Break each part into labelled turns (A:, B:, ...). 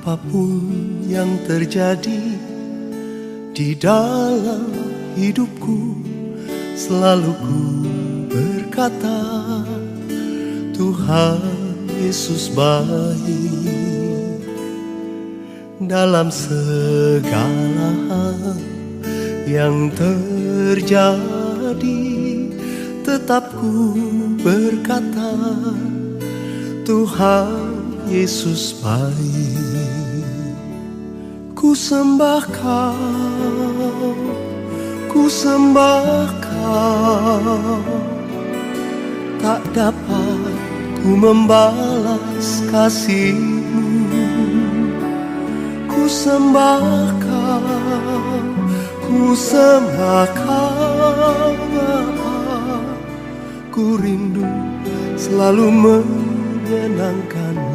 A: Apapun yang terjadi di dalam hidupku, selalu ku berkata, Tuhan Yesus baik. Dalam segala hal yang terjadi, tetap ku berkata, Tuhan Yesus baik. Ku sembah Kau, ku sembah Kau. Tak dapat ku membalas kasih-Mu. Ku sembah Kau, ku sembah Kau Bapa. Ku rindu selalu menyenangkan-Mu.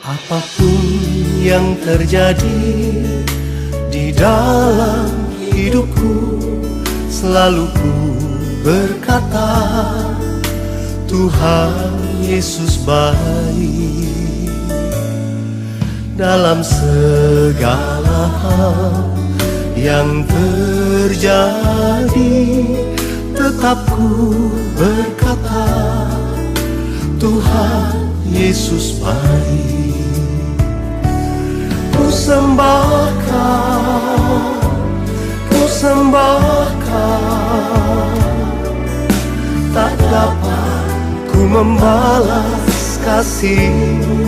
A: Apapun yang terjadi di dalam hidupku, selalu ku berkata, Tuhan Yesus baik. Dalam segala hal yang terjadi, tetap ku berkata, Tuhan Yesus baik. Ku sembah Kau, ku sembah Kau. Tak dapat ku membalas kasih-Mu.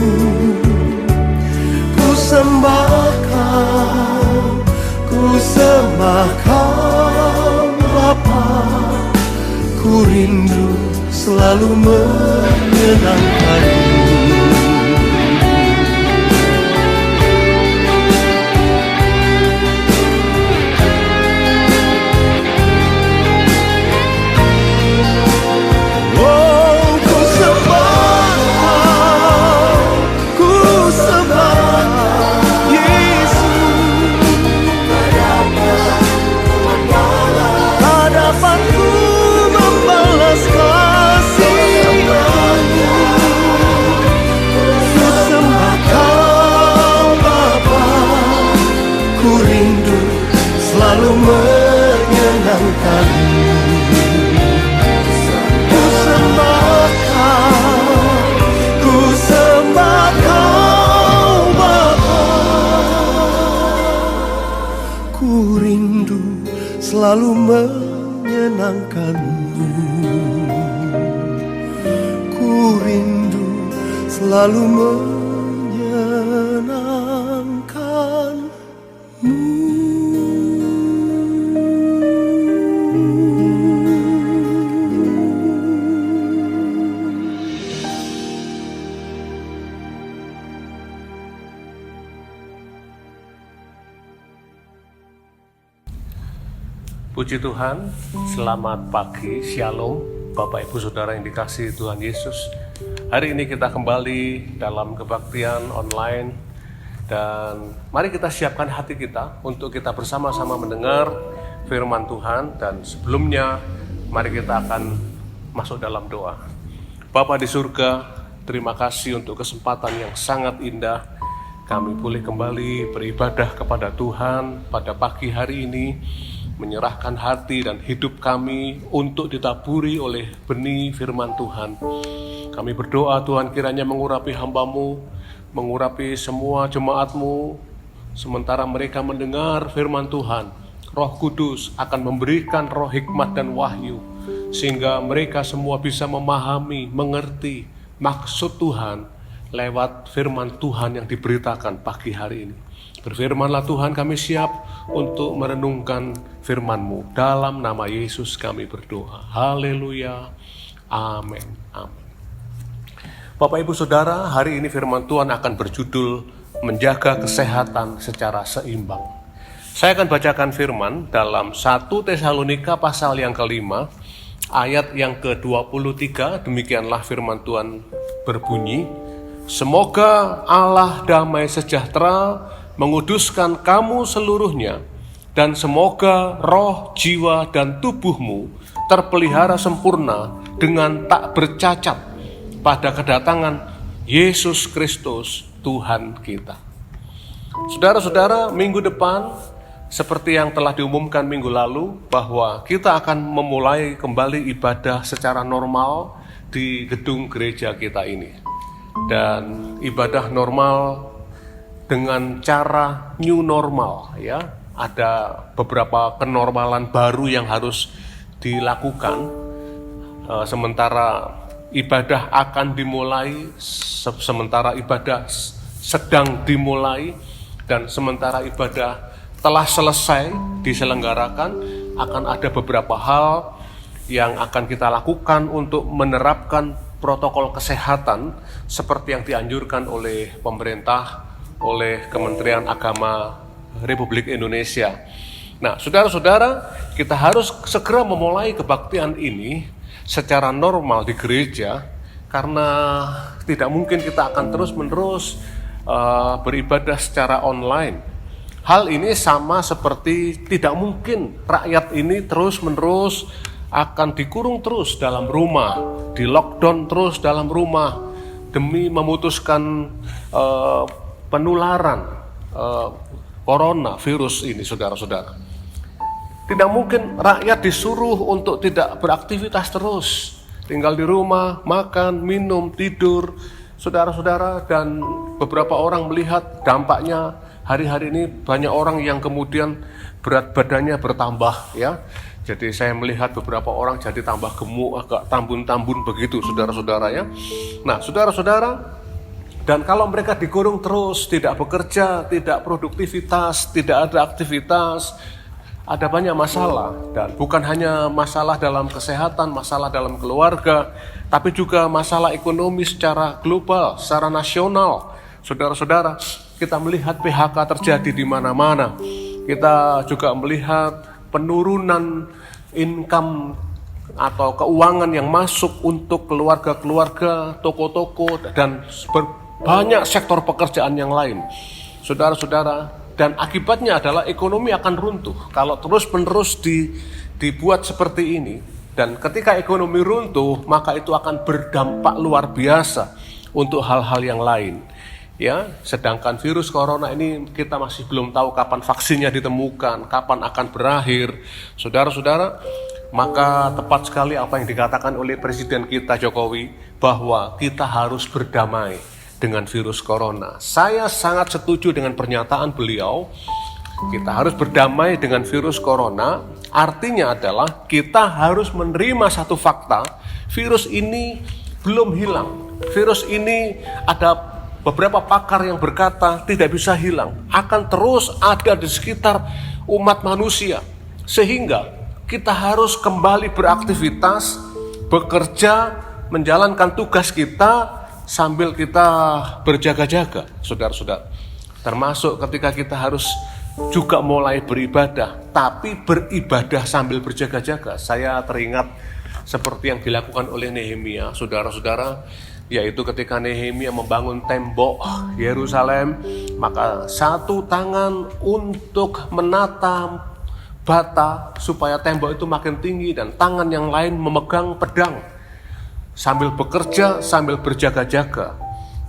A: Ku sembah Kau, ku sembah Kau Bapa. Ku rindu selalu menyenangkan-Mu. Selalu menyenangkan-Mu. Ku sembah Kau, ku sembah Kau Bapa. Ku rindu selalu menyenangkan-Mu. Ku rindu selalu menyenangkan-Mu.
B: Puji Tuhan, selamat pagi, Shalom, Bapak Ibu Saudara yang dikasihi Tuhan Yesus. Hari ini kita kembali dalam kebaktian online, dan mari kita siapkan hati kita untuk kita bersama-sama mendengar firman Tuhan. Dan sebelumnya, mari kita akan masuk dalam doa. Bapa di surga, terima kasih untuk kesempatan yang sangat indah. Kami boleh kembali beribadah kepada Tuhan pada pagi hari ini, menyerahkan hati dan hidup kami untuk ditaburi oleh benih firman Tuhan. Kami berdoa Tuhan kiranya mengurapi hamba-Mu, mengurapi semua jemaat-Mu, sementara mereka mendengar firman Tuhan. Roh Kudus akan memberikan roh hikmat dan wahyu, sehingga mereka semua bisa memahami, mengerti maksud Tuhan lewat firman Tuhan yang diberitakan pagi hari ini. Berfirmanlah Tuhan, kami siap untuk merenungkan firman-Mu. Dalam nama Yesus kami berdoa. Haleluya. Amin. Amin. Bapak Ibu Saudara, hari ini firman Tuhan akan berjudul menjaga kesehatan secara seimbang. Saya akan bacakan firman dalam 1 Tesalonika pasal yang ke-5, ayat yang ke-23. Demikianlah firman Tuhan berbunyi, semoga Allah damai sejahtera menguduskan kamu seluruhnya, dan semoga roh, jiwa, dan tubuhmu terpelihara sempurna dengan tak bercacat pada kedatangan Yesus Kristus Tuhan kita. Saudara-saudara, minggu depan seperti yang telah diumumkan minggu lalu bahwa kita akan memulai kembali ibadah secara normal di gedung gereja kita ini. Dan ibadah normal dengan cara new normal, ya. Ada beberapa kenormalan baru yang harus dilakukan. Sementara ibadah akan dimulai, sementara ibadah sedang dimulai, dan sementara ibadah telah selesai diselenggarakan, akan ada beberapa hal yang akan kita lakukan untuk menerapkan protokol kesehatan seperti yang dianjurkan oleh pemerintah, oleh Kementerian Agama Republik Indonesia. Nah, saudara-saudara, kita harus segera memulai kebaktian ini secara normal di gereja, karena tidak mungkin kita akan terus-menerus beribadah secara online. Hal ini sama seperti tidak mungkin rakyat ini terus-menerus akan dikurung terus dalam rumah, di lockdown terus dalam rumah demi memutuskan penularan corona virus ini, saudara-saudara. Tidak mungkin rakyat disuruh untuk tidak beraktivitas terus, tinggal di rumah, makan, minum, tidur, saudara-saudara. Dan beberapa orang melihat dampaknya hari-hari ini banyak orang yang kemudian berat badannya bertambah, ya. Jadi saya melihat beberapa orang jadi tambah gemuk, agak tambun-tambun begitu, saudara-saudara, ya. Nah, saudara-saudara, dan kalau mereka dikurung terus, tidak bekerja, tidak produktivitas, tidak ada aktivitas, ada banyak masalah. Dan bukan hanya masalah dalam kesehatan, masalah dalam keluarga, tapi juga masalah ekonomi secara global, secara nasional. Saudara-saudara, kita melihat PHK terjadi di mana-mana. Kita juga melihat penurunan income atau keuangan yang masuk untuk keluarga-keluarga, toko-toko, dan banyak sektor pekerjaan yang lain, saudara-saudara. Dan akibatnya adalah ekonomi akan runtuh kalau terus-menerus dibuat seperti ini. Dan ketika ekonomi runtuh, maka itu akan berdampak luar biasa untuk hal-hal yang lain. Ya, sedangkan virus corona ini kita masih belum tahu kapan vaksinnya ditemukan, kapan akan berakhir. Saudara-saudara, maka tepat sekali apa yang dikatakan oleh Presiden kita Jokowi, bahwa kita harus berdamai dengan virus corona. Saya sangat setuju dengan pernyataan beliau. Kita harus berdamai dengan virus corona. Artinya adalah kita harus menerima satu fakta, virus ini belum hilang. Virus ini ada beberapa pakar yang berkata tidak bisa hilang, akan terus ada di sekitar umat manusia. Sehingga kita harus kembali beraktivitas, bekerja, menjalankan tugas kita sambil kita berjaga-jaga, saudara-saudara. Termasuk ketika kita harus juga mulai beribadah, tapi beribadah sambil berjaga-jaga. Saya teringat seperti yang dilakukan oleh Nehemia, saudara-saudara, yaitu ketika Nehemia membangun tembok Yerusalem, maka satu tangan untuk menata bata supaya tembok itu makin tinggi, dan tangan yang lain memegang pedang sambil bekerja, sambil berjaga-jaga.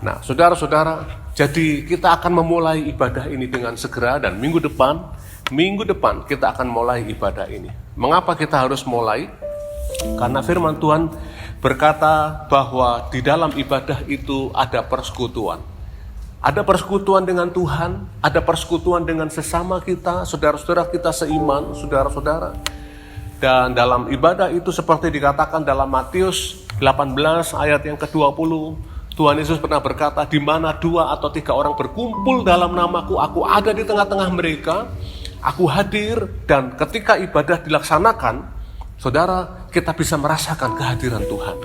B: Nah, saudara-saudara, jadi kita akan memulai ibadah ini dengan segera, dan minggu depan kita akan mulai ibadah ini. Mengapa kita harus mulai? Karena firman Tuhan berkata bahwa di dalam ibadah itu ada persekutuan. Ada persekutuan dengan Tuhan, ada persekutuan dengan sesama kita, saudara-saudara kita seiman, saudara-saudara. Dan dalam ibadah itu seperti dikatakan dalam Matius 18 ayat yang ke-20, Tuhan Yesus pernah berkata, di mana 2 atau 3 orang berkumpul dalam namaku, aku ada di tengah-tengah mereka, aku hadir. Dan ketika ibadah dilaksanakan, saudara, kita bisa merasakan kehadiran Tuhan.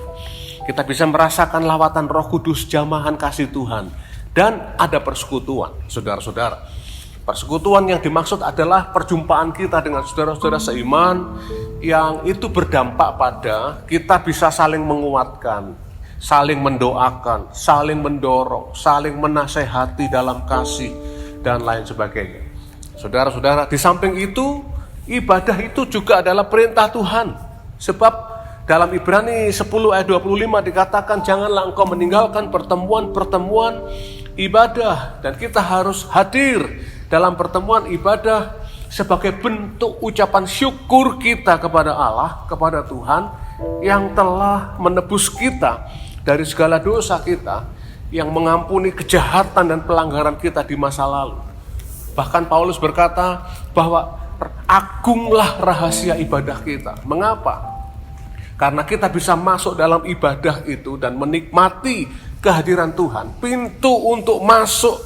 B: Kita bisa merasakan lawatan Roh Kudus, jamahan kasih Tuhan. Dan ada persekutuan, saudara-saudara. Persekutuan yang dimaksud adalah perjumpaan kita dengan saudara-saudara seiman, yang itu berdampak pada kita bisa saling menguatkan, saling mendoakan, saling mendorong, saling menasehati dalam kasih, dan lain sebagainya. Saudara-saudara, di samping itu, ibadah itu juga adalah perintah Tuhan. Sebab dalam Ibrani 10 ayat 25 dikatakan, janganlah engkau meninggalkan pertemuan-pertemuan ibadah. Dan kita harus hadir dalam pertemuan ibadah sebagai bentuk ucapan syukur kita kepada Allah, kepada Tuhan yang telah menebus kita dari segala dosa kita, yang mengampuni kejahatan dan pelanggaran kita di masa lalu. Bahkan Paulus berkata bahwa agunglah rahasia ibadah kita. Mengapa? Karena kita bisa masuk dalam ibadah itu dan menikmati kehadiran Tuhan. Pintu untuk masuk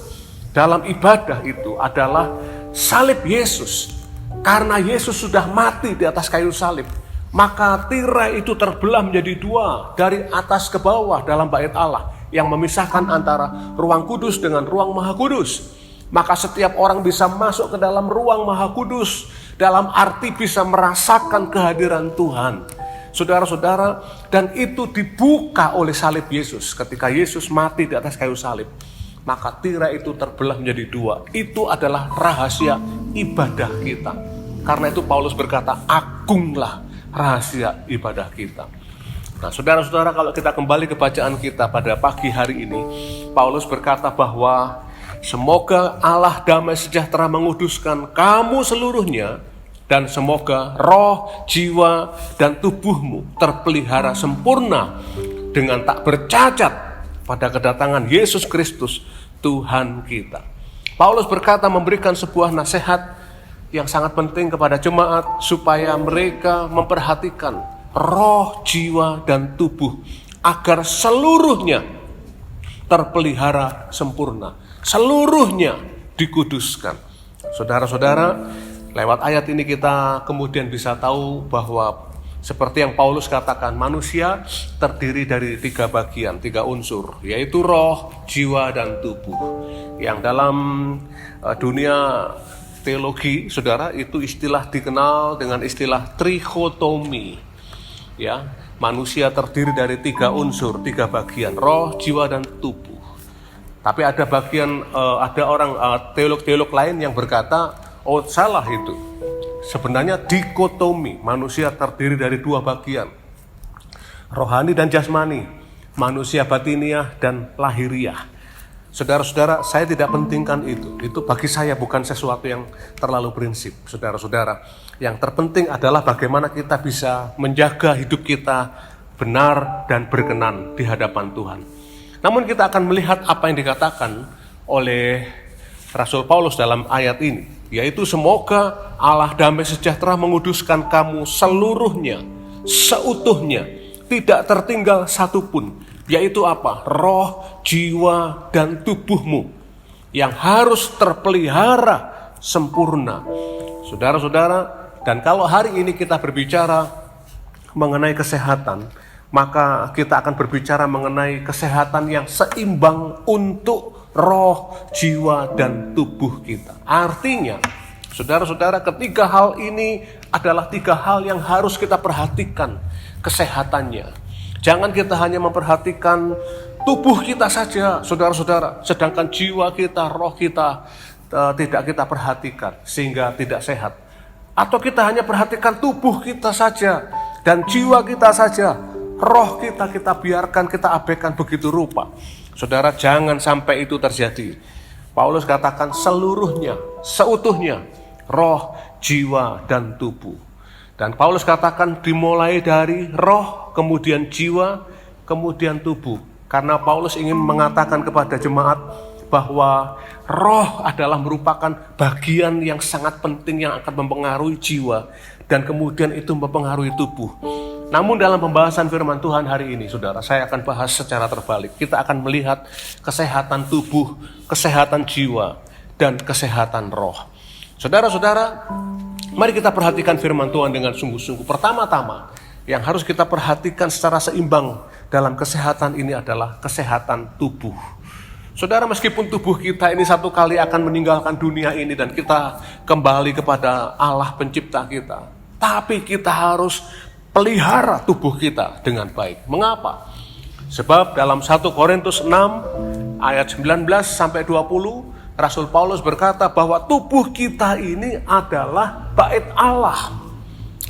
B: dalam ibadah itu adalah salib Yesus. Karena Yesus sudah mati di atas kayu salib, maka tirai itu terbelah menjadi dua dari atas ke bawah dalam bait Allah yang memisahkan antara ruang kudus dengan ruang maha kudus. Maka setiap orang bisa masuk ke dalam ruang maha kudus, dalam arti bisa merasakan kehadiran Tuhan. Saudara-saudara, dan itu dibuka oleh salib Yesus. Ketika Yesus mati di atas kayu salib, maka tirai itu terbelah menjadi dua. Itu adalah rahasia ibadah kita. Karena itu Paulus berkata, agunglah rahasia ibadah kita. Nah, saudara-saudara, kalau kita kembali ke bacaan kita pada pagi hari ini, Paulus berkata bahwa semoga Allah damai sejahtera menguduskan kamu seluruhnya, dan semoga roh, jiwa, dan tubuhmu terpelihara sempurna dengan tak bercacat pada kedatangan Yesus Kristus Tuhan kita. Paulus berkata memberikan sebuah nasihat yang sangat penting kepada jemaat supaya mereka memperhatikan roh, jiwa, dan tubuh agar seluruhnya terpelihara sempurna, seluruhnya dikuduskan. Saudara-saudara, lewat ayat ini kita kemudian bisa tahu bahwa seperti yang Paulus katakan, manusia terdiri dari 3 bagian, 3 unsur, yaitu roh, jiwa, dan tubuh. Yang dalam dunia teologi, saudara, itu istilah dikenal dengan istilah trichotomi. Ya, manusia terdiri dari 3 unsur, 3 bagian, roh, jiwa, dan tubuh. Tapi ada bagian, ada orang teolog-teolog lain yang berkata, oh salah itu. Sebenarnya dikotomi, manusia terdiri dari 2 bagian, rohani dan jasmani, manusia batiniah dan lahiriah. Saudara-saudara, saya tidak pentingkan itu bagi saya bukan sesuatu yang terlalu prinsip. Saudara-saudara, yang terpenting adalah bagaimana kita bisa menjaga hidup kita benar dan berkenan di hadapan Tuhan. Namun kita akan melihat apa yang dikatakan oleh Rasul Paulus dalam ayat ini, yaitu semoga Allah damai sejahtera menguduskan kamu seluruhnya, seutuhnya, tidak tertinggal satupun, yaitu apa? Roh, jiwa, dan tubuhmu yang harus terpelihara sempurna. Saudara-saudara, dan kalau hari ini kita berbicara mengenai kesehatan, maka kita akan berbicara mengenai kesehatan yang seimbang untuk roh, jiwa, dan tubuh kita. Artinya, saudara-saudara, ketiga hal ini adalah 3 hal yang harus kita perhatikan kesehatannya. Jangan kita hanya memperhatikan tubuh kita saja, saudara-saudara, sedangkan jiwa kita, roh kita tidak kita perhatikan sehingga tidak sehat. Atau kita hanya perhatikan tubuh kita saja dan jiwa kita saja, roh kita biarkan, kita abaikan begitu rupa. Saudara, jangan sampai itu terjadi. Paulus katakan seluruhnya, seutuhnya, roh, jiwa, dan tubuh. Dan Paulus katakan dimulai dari roh, kemudian jiwa, kemudian tubuh. Karena Paulus ingin mengatakan kepada jemaat bahwa roh adalah merupakan bagian yang sangat penting yang akan mempengaruhi jiwa, dan kemudian itu mempengaruhi tubuh. Namun dalam pembahasan firman Tuhan hari ini, saudara, saya akan bahas secara terbalik. Kita akan melihat kesehatan tubuh, kesehatan jiwa, dan kesehatan roh. Saudara-saudara, mari kita perhatikan firman Tuhan dengan sungguh-sungguh. Pertama-tama, yang harus kita perhatikan secara seimbang dalam kesehatan ini adalah kesehatan tubuh. Saudara, meskipun tubuh kita ini satu kali akan meninggalkan dunia ini dan kita kembali kepada Allah pencipta kita, tapi kita harus pelihara tubuh kita dengan baik. Mengapa? Sebab dalam 1 Korintus 6 ayat 19-20, Rasul Paulus berkata bahwa tubuh kita ini adalah bait Allah,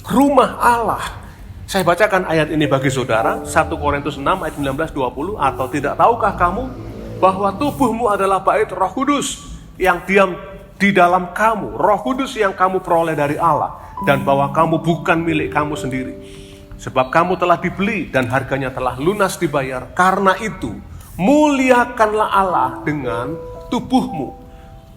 B: rumah Allah. Saya bacakan ayat ini bagi saudara, 1 Korintus 6 ayat 19-20. Atau tidak tahukah kamu bahwa tubuhmu adalah bait Roh Kudus yang diam di dalam kamu, Roh Kudus yang kamu peroleh dari Allah, dan bahwa kamu bukan milik kamu sendiri, sebab kamu telah dibeli dan harganya telah lunas dibayar. Karena itu muliakanlah Allah dengan tubuhmu.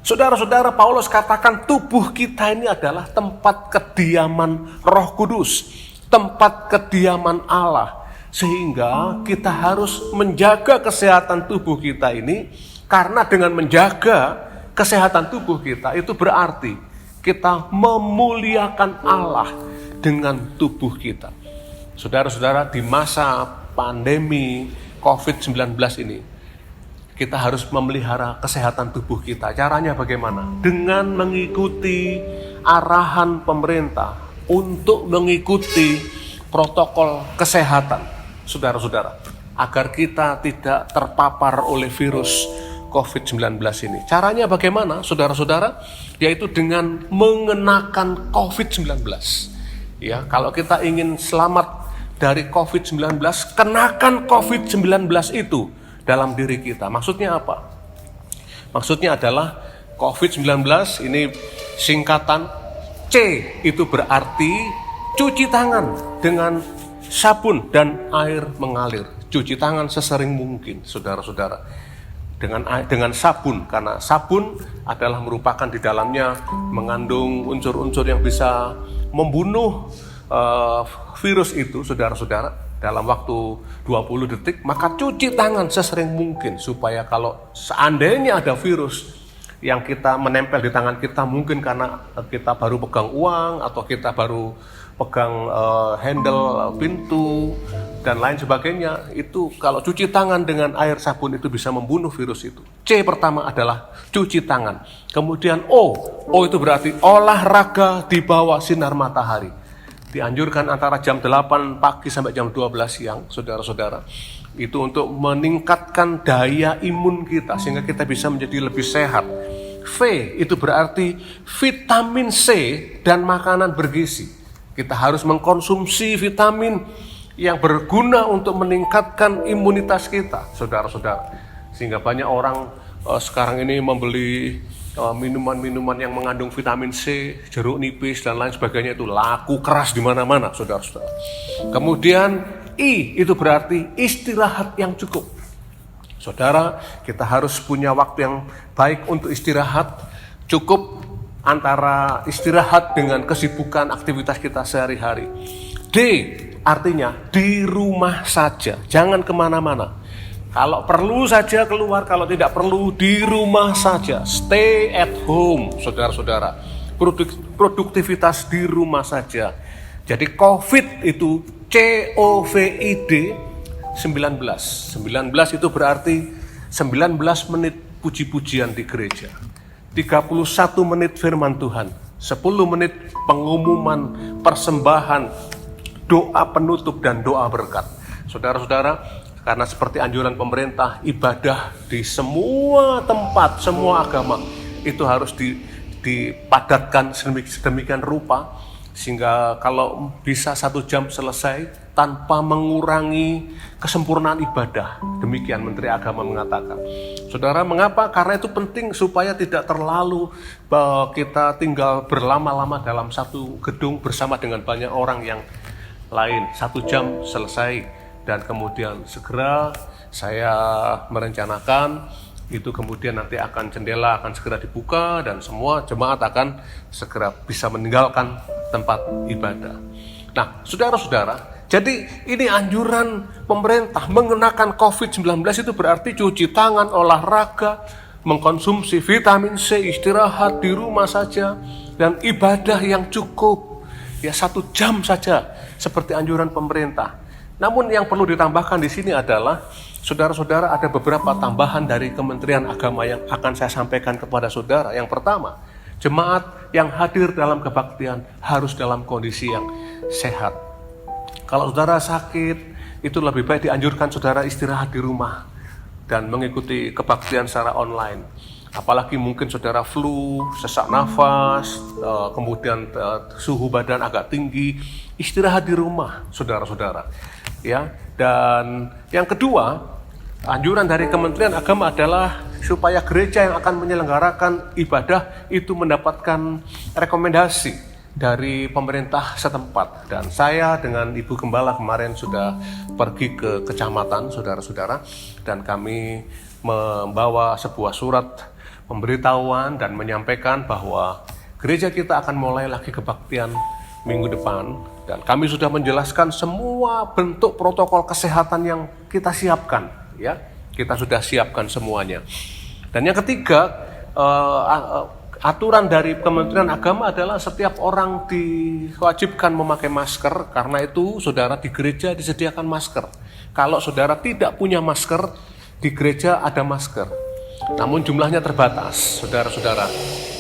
B: Saudara-saudara, Paulus katakan tubuh kita ini adalah tempat kediaman Roh Kudus, tempat kediaman Allah. Sehingga kita harus menjaga kesehatan tubuh kita ini, karena dengan menjaga kesehatan tubuh kita itu berarti kita memuliakan Allah dengan tubuh kita. Saudara-saudara, di masa pandemi COVID-19 ini, kita harus memelihara kesehatan tubuh kita. Caranya bagaimana? Dengan mengikuti arahan pemerintah untuk mengikuti protokol kesehatan, saudara-saudara, agar kita tidak terpapar oleh virus COVID-19 ini. Caranya bagaimana, saudara-saudara? Yaitu dengan mengenakan COVID-19. Ya, kalau kita ingin selamat dari COVID-19, kenakan COVID-19 itu dalam diri kita. Maksudnya apa? Maksudnya adalah COVID-19 ini singkatan C, itu berarti cuci tangan dengan sabun dan air mengalir. Cuci tangan sesering mungkin, saudara-saudara. Dengan sabun, karena sabun adalah merupakan di dalamnya mengandung unsur-unsur yang bisa membunuh virus itu, saudara-saudara, dalam waktu 20 detik. Maka cuci tangan sesering mungkin, supaya kalau seandainya ada virus yang kita menempel di tangan kita, mungkin karena kita baru pegang uang atau kita baru pegang handle pintu dan lain sebagainya, itu kalau cuci tangan dengan air sabun itu bisa membunuh virus itu. C pertama adalah cuci tangan. Kemudian O itu berarti olahraga di bawah sinar matahari. Dianjurkan antara jam 8 pagi sampai jam 12 siang, saudara-saudara. Itu untuk meningkatkan daya imun kita sehingga kita bisa menjadi lebih sehat. V itu berarti vitamin C dan makanan bergizi. Kita harus mengkonsumsi vitamin yang berguna untuk meningkatkan imunitas kita, saudara-saudara. Sehingga banyak orang sekarang ini membeli minuman-minuman yang mengandung vitamin C, jeruk nipis dan lain sebagainya, itu laku keras di mana-mana, saudara-saudara. Kemudian I itu berarti istirahat yang cukup. Saudara, kita harus punya waktu yang baik untuk istirahat, cukup antara istirahat dengan kesibukan aktivitas kita sehari-hari. D artinya di rumah saja, jangan kemana-mana. Kalau perlu saja keluar, kalau tidak perlu di rumah saja. Stay at home, saudara-saudara. Produktivitas di rumah saja. Jadi COVID itu COVID 19. 19 itu berarti 19 menit puji-pujian di gereja. 31 menit firman Tuhan, 10 menit pengumuman persembahan, doa penutup dan doa berkat. Saudara-saudara, karena seperti anjuran pemerintah, ibadah di semua tempat, semua agama itu harus dipadatkan sedemikian rupa sehingga kalau bisa 1 jam selesai tanpa mengurangi kesempurnaan ibadah. Demikian Menteri Agama mengatakan. Saudara, mengapa? Karena itu penting supaya tidak terlalu kita tinggal berlama-lama dalam satu gedung bersama dengan banyak orang yang lain. 1 jam selesai dan kemudian segera saya merencanakan itu, kemudian nanti jendela akan segera dibuka dan semua jemaat akan segera bisa meninggalkan tempat ibadah. Nah, saudara-saudara, jadi ini anjuran pemerintah mengenakan COVID-19 itu berarti cuci tangan, olahraga, mengkonsumsi vitamin C, istirahat di rumah saja, dan ibadah yang cukup. Ya 1 jam saja seperti anjuran pemerintah. Namun yang perlu ditambahkan di sini adalah, saudara-saudara, ada beberapa tambahan dari Kementerian Agama yang akan saya sampaikan kepada saudara. Yang pertama, jemaat yang hadir dalam kebaktian harus dalam kondisi yang sehat. Kalau saudara sakit, itu lebih baik dianjurkan saudara istirahat di rumah dan mengikuti kebaktian secara online. apalagi mungkin saudara flu, sesak nafas, kemudian suhu badan agak tinggi, istirahat di rumah, saudara-saudara. Ya, dan yang kedua, anjuran dari Kementerian Agama adalah supaya gereja yang akan menyelenggarakan ibadah itu mendapatkan rekomendasi dari pemerintah setempat. Dan saya dengan Ibu Gembala kemarin sudah pergi ke kecamatan, saudara-saudara, dan kami membawa sebuah surat pemberitahuan dan menyampaikan bahwa gereja kita akan mulai lagi kebaktian minggu depan, dan kami sudah menjelaskan semua bentuk protokol kesehatan yang kita siapkan, ya. Kita sudah siapkan semuanya. Dan yang ketiga, aturan dari Kementerian Agama adalah setiap orang diwajibkan memakai masker, karena itu saudara di gereja disediakan masker. Kalau saudara tidak punya masker, di gereja ada masker. Namun jumlahnya terbatas, saudara-saudara.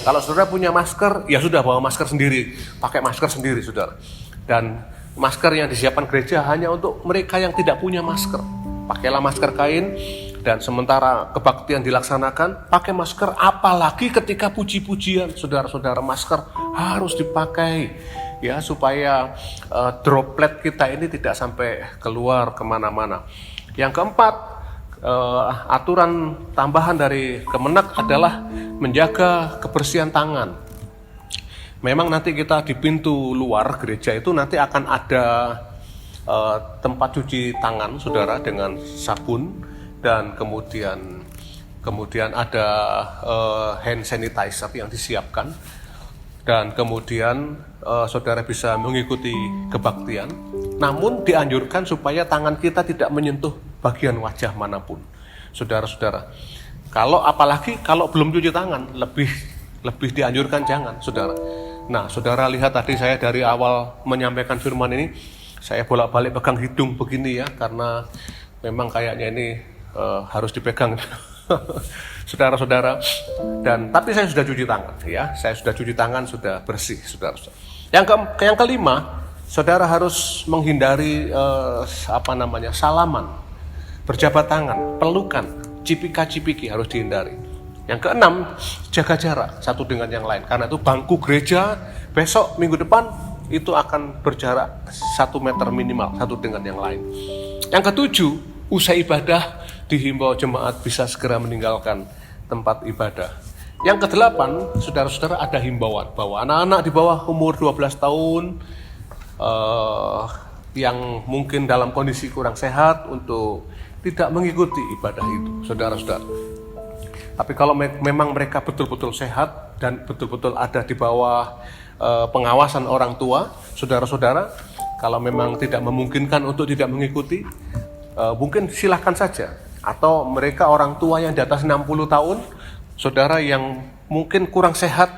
B: Kalau saudara punya masker, ya sudah bawa masker sendiri, pakai masker sendiri, saudara. Dan masker yang disiapkan gereja hanya untuk mereka yang tidak punya masker. Pakailah masker kain. Dan sementara kebaktian dilaksanakan, pakai masker, apalagi ketika puji-pujian, saudara-saudara, masker harus dipakai, ya, supaya droplet kita ini tidak sampai keluar kemana-mana. Yang keempat, aturan tambahan dari Kemenak adalah menjaga kebersihan tangan. Memang nanti kita di pintu luar gereja itu nanti akan ada tempat cuci tangan, saudara, dengan sabun. Dan kemudian ada hand sanitizer yang disiapkan, dan kemudian saudara bisa mengikuti kebaktian. Namun dianjurkan supaya tangan kita tidak menyentuh bagian wajah manapun, saudara-saudara. Apalagi kalau belum cuci tangan, lebih dianjurkan jangan, saudara. Nah, saudara lihat tadi saya dari awal menyampaikan firman ini, saya bolak-balik pegang hidung begini ya, karena memang kayaknya ini harus dipegang, saudara-saudara. Tapi saya sudah cuci tangan, ya. Saya sudah cuci tangan, sudah bersih, saudara-saudara. Yang kelima, saudara harus menghindari salaman, berjabat tangan, pelukan, cipika-cipiki harus dihindari. Yang keenam, jaga jarak satu dengan yang lain. Karena itu bangku gereja besok minggu depan itu akan berjarak 1 meter minimal satu dengan yang lain. Yang ketujuh, usai ibadah dihimbau jemaat bisa segera meninggalkan tempat ibadah. Yang kedelapan, saudara-saudara, ada himbauan bahwa anak-anak di bawah umur 12 tahun yang mungkin dalam kondisi kurang sehat untuk tidak mengikuti ibadah itu, saudara-saudara. Tapi kalau memang mereka betul-betul sehat dan betul-betul ada di bawah pengawasan orang tua, saudara-saudara, kalau memang tidak memungkinkan untuk tidak mengikuti, mungkin silahkan saja. Atau mereka orang tua yang di atas 60 tahun, saudara, yang mungkin kurang sehat,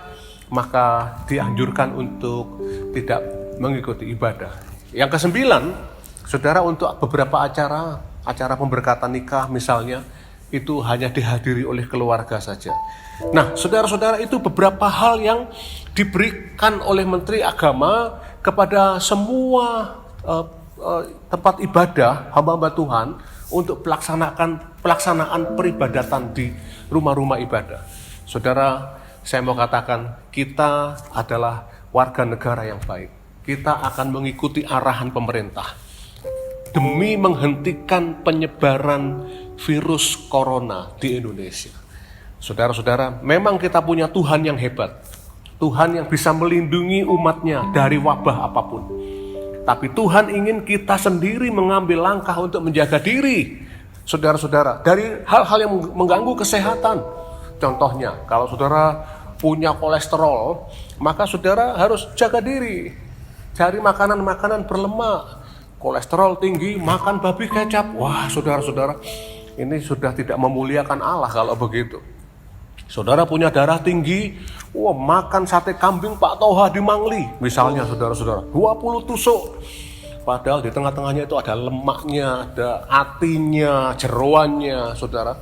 B: maka dianjurkan untuk tidak mengikuti ibadah. Yang kesembilan, saudara, untuk beberapa acara pemberkatan nikah misalnya, itu hanya dihadiri oleh keluarga saja. Nah, saudara-saudara, itu beberapa hal yang diberikan oleh Menteri Agama kepada semua tempat ibadah hamba-hamba Tuhan untuk pelaksanaan peribadatan di rumah-rumah ibadah. Saudara, saya mau katakan, kita adalah warga negara yang baik. Kita akan mengikuti arahan pemerintah demi menghentikan penyebaran virus corona di Indonesia. Saudara-saudara, memang kita punya Tuhan yang hebat, Tuhan yang bisa melindungi umatnya dari wabah apapun. Tapi Tuhan ingin kita sendiri mengambil langkah untuk menjaga diri, saudara-saudara, dari hal-hal yang mengganggu kesehatan. Contohnya, kalau saudara punya kolesterol, maka saudara harus jaga diri. Cari makanan-makanan berlemak. Kolesterol tinggi, makan babi kecap. Wah, saudara-saudara, ini sudah tidak memuliakan Allah kalau begitu. Saudara punya darah tinggi, makan sate kambing Pak Toha di Mangli, misalnya, saudara-saudara, 20 tusuk. Padahal di tengah-tengahnya itu ada lemaknya, ada atinya, jeroannya, saudara.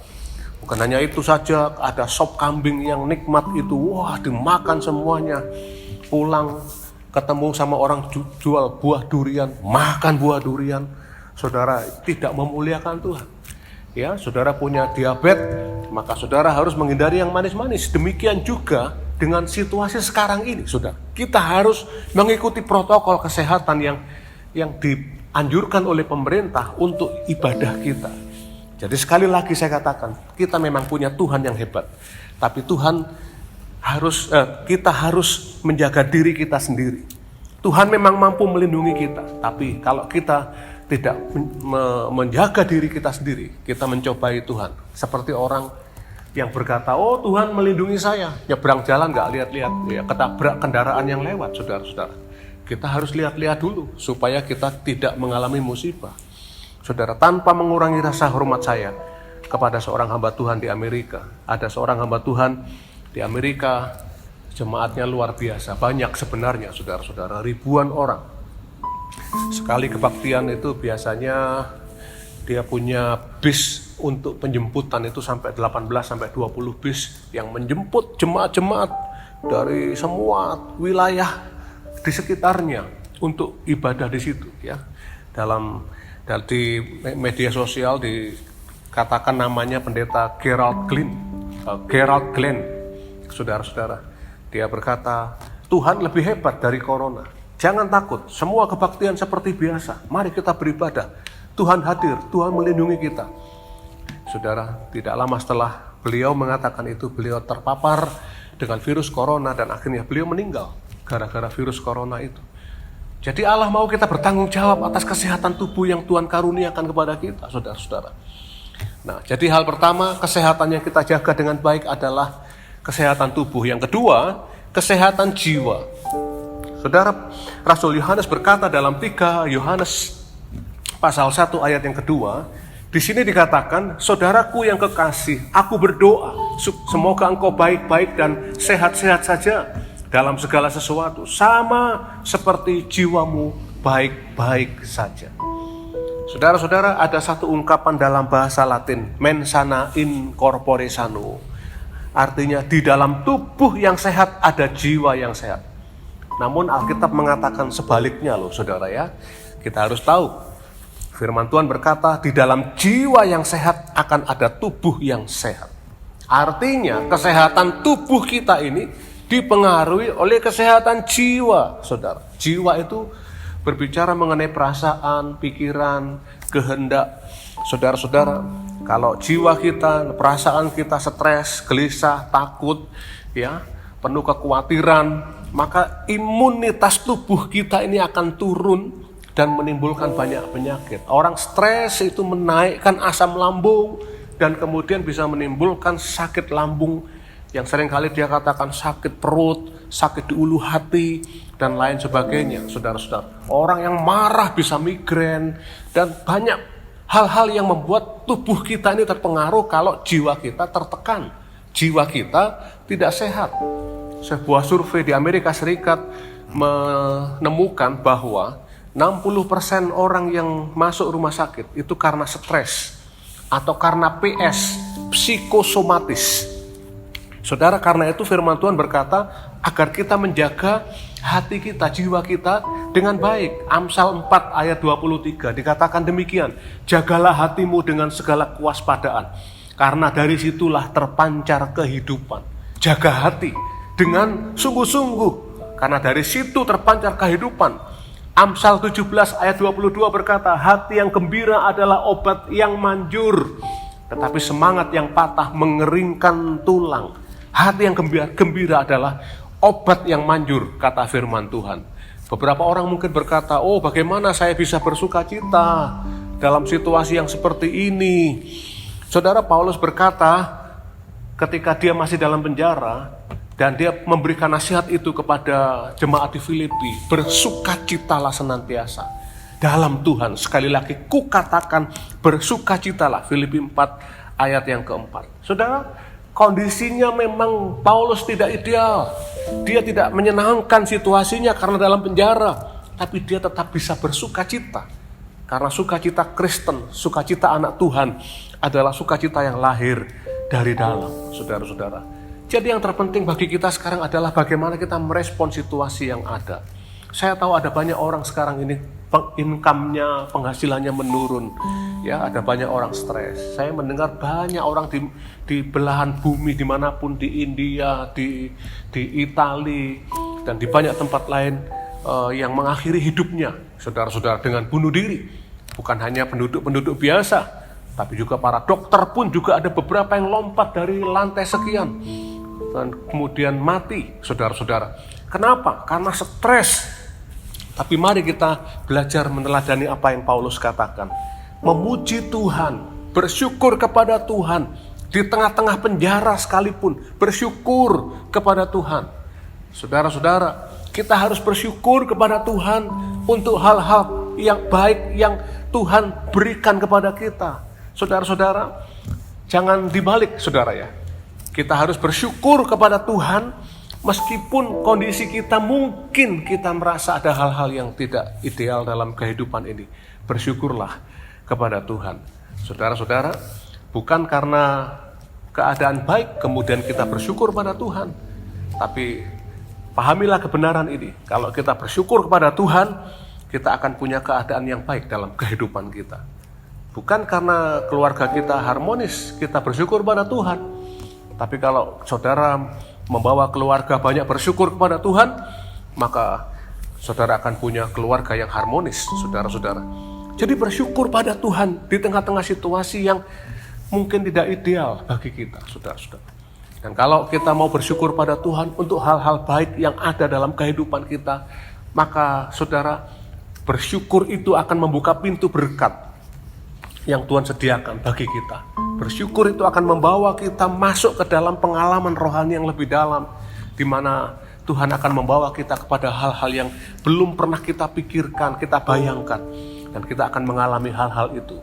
B: Bukan hanya itu saja, ada sop kambing yang nikmat itu, dimakan semuanya. Pulang, ketemu sama orang jual buah durian, makan buah durian. Saudara, tidak memuliakan Tuhan. Ya, saudara punya diabetes, maka saudara harus menghindari yang manis-manis. Demikian juga dengan situasi sekarang ini, saudara. Kita harus mengikuti protokol kesehatan yang dianjurkan oleh pemerintah untuk ibadah kita. Jadi sekali lagi saya katakan, kita memang punya Tuhan yang hebat. Tapi kita harus menjaga diri kita sendiri. Tuhan memang mampu melindungi kita. Tapi kalau kita tidak menjaga diri kita sendiri, kita mencobai Tuhan. Seperti orang yang berkata, oh Tuhan melindungi saya, nyebrang jalan gak lihat-lihat, ya, ketabrak kendaraan yang lewat, saudara-saudara. Kita harus lihat-lihat dulu, supaya kita tidak mengalami musibah. Saudara, tanpa mengurangi rasa hormat saya kepada seorang hamba Tuhan di Amerika. Ada seorang hamba Tuhan di Amerika, jemaatnya luar biasa, banyak sebenarnya, saudara-saudara, ribuan orang. Sekali kebaktian itu biasanya dia punya bis untuk penjemputan itu sampai 18 sampai 20 bis yang menjemput jemaat-jemaat dari semua wilayah di sekitarnya untuk ibadah di situ, ya. Di media sosial dikatakan namanya pendeta Gerald Glenn, saudara-saudara. Dia berkata, Tuhan lebih hebat dari corona. Jangan takut, semua kebaktian seperti biasa. Mari kita beribadah. Tuhan hadir, Tuhan melindungi kita. Saudara, tidak lama setelah beliau mengatakan itu, beliau terpapar dengan virus corona dan akhirnya beliau meninggal gara-gara virus corona itu. Jadi Allah mau kita bertanggung jawab atas kesehatan tubuh yang Tuhan karuniakan kepada kita, saudara-saudara. Nah, jadi hal pertama, kesehatan yang kita jaga dengan baik adalah kesehatan tubuh. Yang kedua, kesehatan jiwa. Saudara, Rasul Yohanes berkata dalam 3 Yohanes pasal 1 ayat yang kedua, di sini dikatakan, saudaraku yang kekasih, aku berdoa, semoga engkau baik-baik dan sehat-sehat saja dalam segala sesuatu, sama seperti jiwamu baik-baik saja. Saudara-saudara, ada satu ungkapan dalam bahasa Latin, mens sana in corpore sano. Artinya, di dalam tubuh yang sehat ada jiwa yang sehat. Namun Alkitab mengatakan sebaliknya loh, saudara, ya. Kita harus tahu, firman Tuhan berkata, di dalam jiwa yang sehat akan ada tubuh yang sehat. Artinya, kesehatan tubuh kita ini dipengaruhi oleh kesehatan jiwa, saudara. Jiwa itu berbicara mengenai perasaan, pikiran, kehendak. Saudara-saudara, kalau jiwa kita, perasaan kita stres, gelisah, takut, ya, penuh kekhawatiran, maka imunitas tubuh kita ini akan turun dan menimbulkan banyak penyakit. Orang stres itu menaikkan asam lambung dan kemudian bisa menimbulkan sakit lambung yang seringkali dia katakan sakit perut, sakit di ulu hati, dan lain sebagainya, saudara-saudara. Orang yang marah bisa migrain, dan banyak hal-hal yang membuat tubuh kita ini terpengaruh kalau jiwa kita tertekan. Jiwa kita tidak sehat. Sebuah survei di Amerika Serikat menemukan bahwa 60% orang yang masuk rumah sakit itu karena stres atau karena PS, psikosomatis. Saudara, karena itu firman Tuhan berkata agar kita menjaga hati kita, jiwa kita dengan baik. Amsal 4 ayat 23 dikatakan demikian, jagalah hatimu dengan segala kewaspadaan, karena dari situlah terpancar kehidupan. Jaga hati dengan sungguh-sungguh, karena dari situ terpancar kehidupan. Amsal 17 ayat 22 berkata, hati yang gembira adalah obat yang manjur, tetapi semangat yang patah mengeringkan tulang. Hati yang gembira adalah obat yang manjur, kata firman Tuhan. Beberapa orang mungkin berkata, oh bagaimana saya bisa bersuka cita dalam situasi yang seperti ini. Saudara, Paulus berkata ketika dia masih dalam penjara, dan dia memberikan nasihat itu kepada jemaat di Filipi, bersukacitalah senantiasa dalam Tuhan. Sekali lagi, kukatakan bersukacitalah. Filipi 4 ayat yang keempat. Saudara, kondisinya memang Paulus tidak ideal. Dia tidak menyenangkan situasinya karena dalam penjara, tapi dia tetap bisa bersukacita. Karena sukacita Kristen, sukacita anak Tuhan adalah sukacita yang lahir dari dalam, saudara-saudara. Jadi yang terpenting bagi kita sekarang adalah bagaimana kita merespon situasi yang ada. Saya tahu ada banyak orang sekarang ini income-nya, penghasilannya menurun. Ya, ada banyak orang stres. Saya mendengar banyak orang di belahan bumi dimanapun, di India, di Italia, dan di banyak tempat lain yang mengakhiri hidupnya, saudara-saudara, dengan bunuh diri. Bukan hanya penduduk-penduduk biasa, tapi juga para dokter pun juga ada beberapa yang lompat dari lantai sekian dan kemudian mati, saudara-saudara. Kenapa? Karena stres. Tapi mari kita belajar meneladani apa yang Paulus katakan. Memuji Tuhan, bersyukur kepada Tuhan, di tengah-tengah penjara sekalipun, bersyukur kepada Tuhan. Saudara-saudara, kita harus bersyukur kepada Tuhan untuk hal-hal yang baik yang Tuhan berikan kepada kita. Saudara-saudara, jangan dibalik, saudara ya. Kita harus bersyukur kepada Tuhan meskipun kondisi kita mungkin kita merasa ada hal-hal yang tidak ideal dalam kehidupan ini. Bersyukurlah kepada Tuhan. Saudara-saudara, bukan karena keadaan baik kemudian kita bersyukur pada Tuhan. Tapi pahamilah kebenaran ini. Kalau kita bersyukur kepada Tuhan, kita akan punya keadaan yang baik dalam kehidupan kita. Bukan karena keluarga kita harmonis, kita bersyukur pada Tuhan. Tapi kalau saudara membawa keluarga banyak bersyukur kepada Tuhan, maka saudara akan punya keluarga yang harmonis, saudara-saudara. Jadi bersyukur pada Tuhan di tengah-tengah situasi yang mungkin tidak ideal bagi kita, saudara-saudara. Dan kalau kita mau bersyukur pada Tuhan untuk hal-hal baik yang ada dalam kehidupan kita, maka saudara, bersyukur itu akan membuka pintu berkat yang Tuhan sediakan bagi kita. Bersyukur itu akan membawa kita masuk ke dalam pengalaman rohani yang lebih dalam, di mana Tuhan akan membawa kita kepada hal-hal yang belum pernah kita pikirkan, kita bayangkan, dan kita akan mengalami hal-hal itu.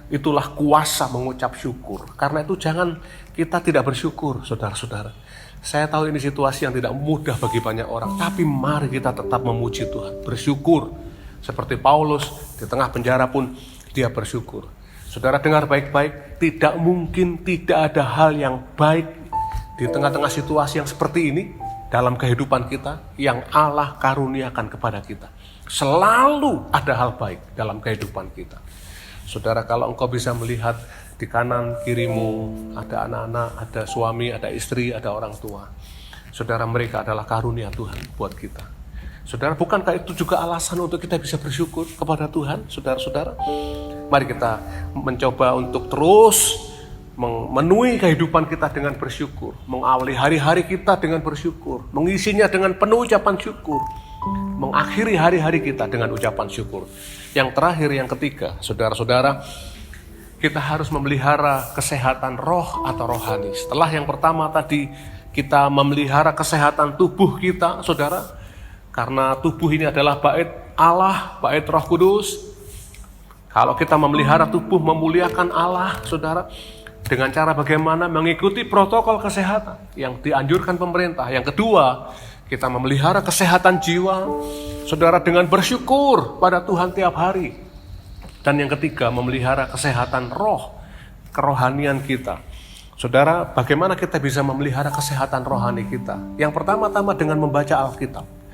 B: Itulah kuasa mengucap syukur. Karena itu jangan kita tidak bersyukur, saudara-saudara. Saya tahu ini situasi yang tidak mudah bagi banyak orang, tapi mari kita tetap memuji Tuhan, bersyukur. Seperti Paulus di tengah penjara pun dia bersyukur. Saudara dengar baik-baik, tidak mungkin tidak ada hal yang baik di tengah-tengah situasi yang seperti ini dalam kehidupan kita yang Allah karuniakan kepada kita. Selalu ada hal baik dalam kehidupan kita. Saudara, kalau engkau bisa melihat di kanan kirimu ada anak-anak, ada suami, ada istri, ada orang tua. Saudara, mereka adalah karunia Tuhan buat kita. Saudara, bukankah itu juga alasan untuk kita bisa bersyukur kepada Tuhan, saudara-saudara? Mari kita mencoba untuk terus memenuhi kehidupan kita dengan bersyukur, mengawali hari-hari kita dengan bersyukur, mengisinya dengan penuh ucapan syukur, mengakhiri hari-hari kita dengan ucapan syukur. Yang terakhir, yang ketiga, saudara-saudara, kita harus memelihara kesehatan roh atau rohani. Setelah yang pertama tadi, kita memelihara kesehatan tubuh kita, saudara, karena tubuh ini adalah bait Allah, bait Roh Kudus. Kalau kita memelihara tubuh, memuliakan Allah, saudara, dengan cara bagaimana? Mengikuti protokol kesehatan yang dianjurkan pemerintah. Yang kedua, kita memelihara kesehatan jiwa, saudara, dengan bersyukur pada Tuhan tiap hari. Dan yang ketiga, memelihara kesehatan roh, kerohanian kita. Saudara, bagaimana kita bisa memelihara kesehatan rohani kita? Yang pertama-tama dengan membaca Alkitab.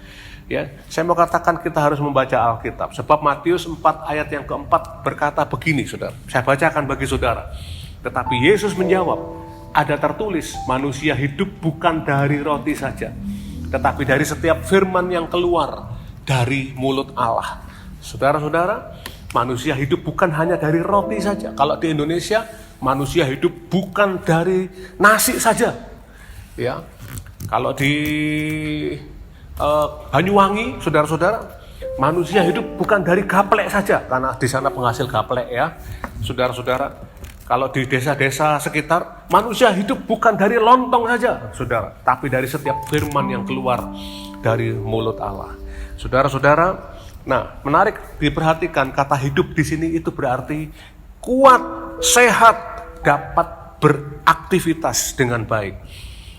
B: Ya, saya mau katakan kita harus membaca Alkitab. Sebab Matius 4 ayat yang keempat berkata begini, saudara. Saya bacakan bagi saudara. Tetapi Yesus menjawab, ada tertulis, manusia hidup bukan dari roti saja, tetapi dari setiap firman yang keluar dari mulut Allah. Saudara-saudara, manusia hidup bukan hanya dari roti saja. Kalau di Indonesia, manusia hidup bukan dari nasi saja. Ya, kalau di Banyuwangi, saudara-saudara, manusia hidup bukan dari gaplek saja, karena di sana penghasil gaplek ya, saudara-saudara. Kalau di desa-desa sekitar, manusia hidup bukan dari lontong saja, saudara, tapi dari setiap firman yang keluar dari mulut Allah. Saudara-saudara, nah menarik diperhatikan kata hidup di sini itu berarti kuat, sehat, dapat beraktivitas dengan baik.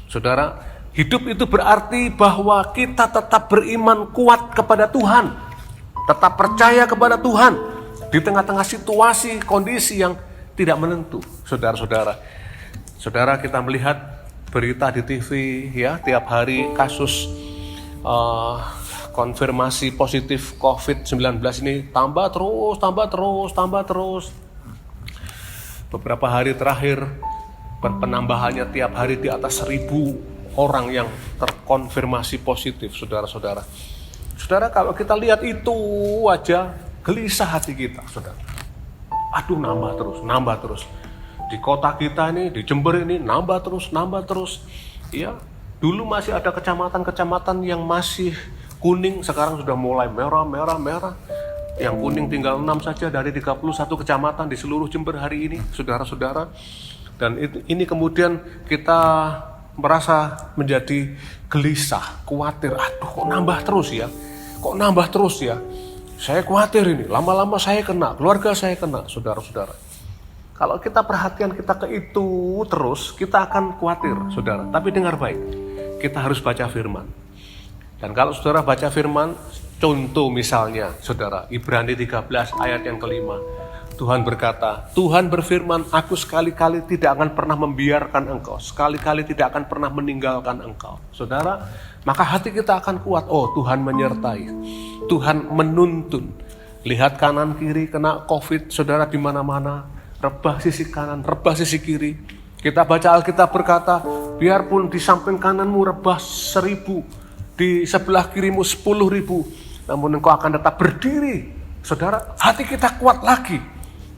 B: Saudara, hidup itu berarti bahwa kita tetap beriman kuat kepada Tuhan, tetap percaya kepada Tuhan di tengah-tengah situasi, kondisi yang tidak menentu. Saudara-saudara, saudara, kita melihat berita di TV ya tiap hari kasus konfirmasi positif COVID-19 ini tambah terus. Beberapa hari terakhir penambahannya tiap hari di atas 1.000 orang yang terkonfirmasi positif, saudara-saudara. Saudara, kalau kita lihat itu aja gelisah hati kita, saudara. Aduh, nambah terus. Di kota kita ini, di Jember ini nambah terus. Ya, dulu masih ada kecamatan-kecamatan yang masih kuning, sekarang sudah mulai merah. Yang kuning tinggal 6 saja dari 31 kecamatan di seluruh Jember hari ini, saudara-saudara. Dan ini kemudian kita merasa menjadi gelisah, khawatir. Aduh, kok nambah terus ya? Saya khawatir ini, lama-lama saya kena, keluarga saya kena, saudara-saudara. Kalau kita perhatian kita ke itu terus, kita akan khawatir, saudara. Tapi dengar baik, kita harus baca firman. Dan kalau saudara baca firman, contoh misalnya, saudara, Ibrani 13 ayat yang kelima. Tuhan berkata, Tuhan berfirman, aku sekali-kali tidak akan pernah membiarkan engkau, sekali-kali tidak akan pernah meninggalkan engkau. Saudara, maka hati kita akan kuat. Oh, Tuhan menyertai, Tuhan menuntun. Lihat kanan kiri kena COVID, saudara, di mana-mana. Rebah sisi kanan, rebah sisi kiri. Kita baca Alkitab berkata, biarpun di samping kananmu rebah 1.000, di sebelah kirimu 10.000, namun engkau akan tetap berdiri. Saudara, hati kita kuat lagi